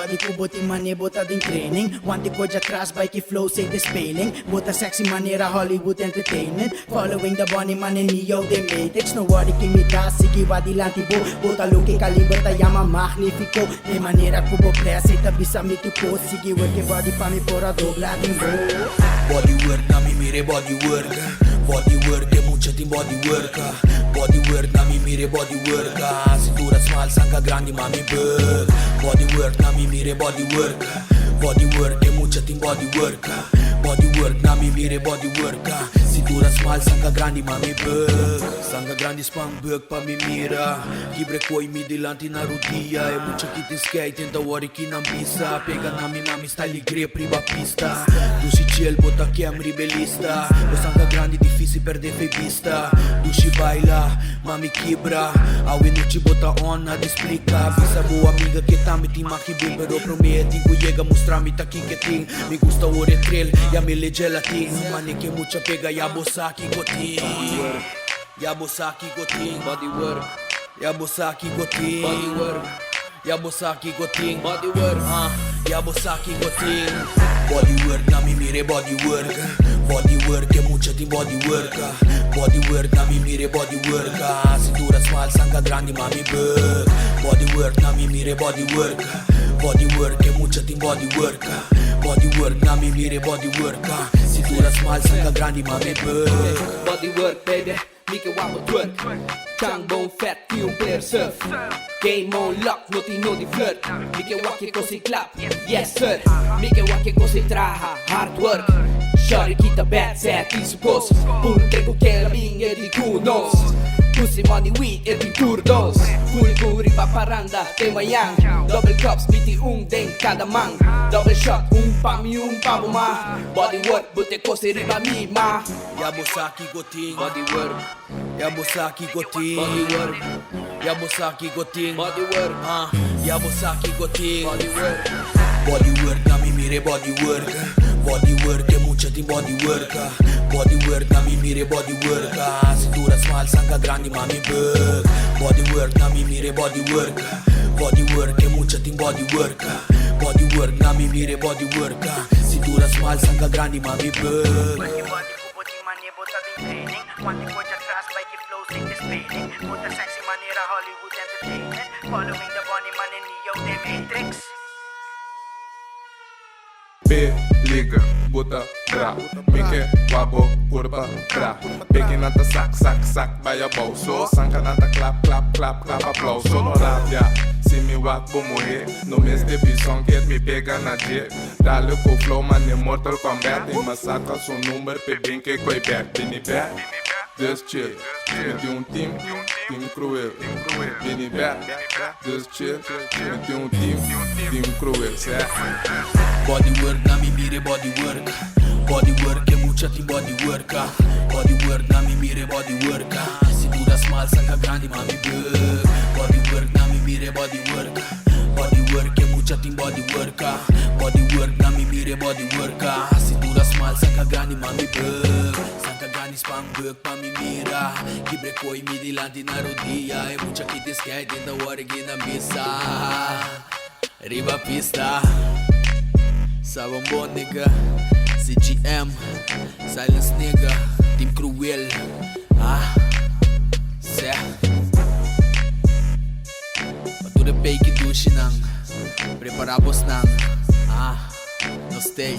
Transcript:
body ko buti mani bota din training. Wanti ko de atrás, bike flow, say the spelling. Bota sexy maneira, Hollywood entertainment. Following the bunny man and Neo, the matrix. No worry que me dá, sige wadilanti bo. Bota luki kalibata, yama magnifico. De maneira ko bo pressa, e tabi sa mi tupo. Sige work your body pa mi pora doblading bo. Body work na mi mire body work. Body work é mucha team body work. Body work na mi mire body work. Cintura small, sanga grande mami bug. Body work na mi mire body work. Body work é mucha team body work. Body work na mi mire body work. Cintura small, sanga grande mami bug. Sanga grande spam bug pa mi mira. Kibre koi mi dilanti na rodia. É mucha que te skate, tenta hora que não pisa. Pega na mi style grip riba pista. Tu si ciel bota Camry belista. O sanga grande difícil perder fei pista. Tu si baila, mami quebra. Awe no te bota on, nada explica. Visa boa amiga que tá me tima que bem. Pero prometi que llega mostrar me tá aqui que tem. Me gusta o retrel, ya me le gelatin. Mane que mucha pega, ya bossa aqui gotin. Ya bossa aqui gotin. Body work. Ya bossa aqui gotin. Body work. Ya bossa aqui gotin. Body work. Ya bossa aqui gotin. Body work na mi mire body work. Body work é mucha team body work. Body work na mi mire body work. Cintura small, sanga grande mami bug. Body work na mi mire body work. Body work é mucha team body work. Body work na mi mire body work. Cintura small, sanga grande mami bug. Body work baby, mi que wabo twerk. Chang bone fat, qui player surf. Game on lock, no di flirt. Mi que wake così clap, yes sir. Mi que wake così traha, hard work. Shorty kita bad set, isukos. Punte ko kela minha de kunos. Pussy money weed e di turdos. Full guri paparanda, tema yang. Double cups, biti den cada man. Double shot, pami pavo ma. Body work, bute cose riba mi ma. Ya bossa aqui gotin. Body work. Ya bossa aqui gotin. Body work. Ya bossa aqui gotin. Body work. Ya bossa aqui gotin. Body work. Body work na mi mire body work. Body work é mucha team body work. Body work na mi mire body work. Cintura small, sanga grande mami bug. Body work na mi mire body work. Body work é mucha team body work. Body work na mi mire body work. Cintura small, sanga grande mami bug. Body ko buti mani bota din training. Wanti ko de atrás, bike flow, say the spelling. Bota sexy maneira, Hollywood entertainment. Following the bunny man and Neo, the matrix. B, liga, bota bra. Mike, wabo, curva, bra. Pegue nata sac, vai a bolso. Sanka nata clap, aplauso. No rabia, se me wak vou morrer. No mês de visão que me pega na G. Dale com flow, man, é Mortal Kombat. E massacra seu número, pe bem que coi back. Vini back, just chill. Me tem time cruel. Vini back, just chill. Me tem time cruel, certo? Body work na mi mire body work. Body work é mucha team body work. Body work na mi mire body work. Cintura small, sanga grande mami bug. Body work na mi mire body work. Body work é mucha team body work. Body work na mi mire body work. Cintura small, sanga grande mami bug. Sanga grande spam bug pa mi mira. Kibre koi mi dilanti na rodia. É mucha que te skate in the water na missa. Riba pista. Sabon bon nigga, CGM, Silence nigga, Team Cruel, Seh. Patuloy pay kidushi nang, preparabos nang, no stay.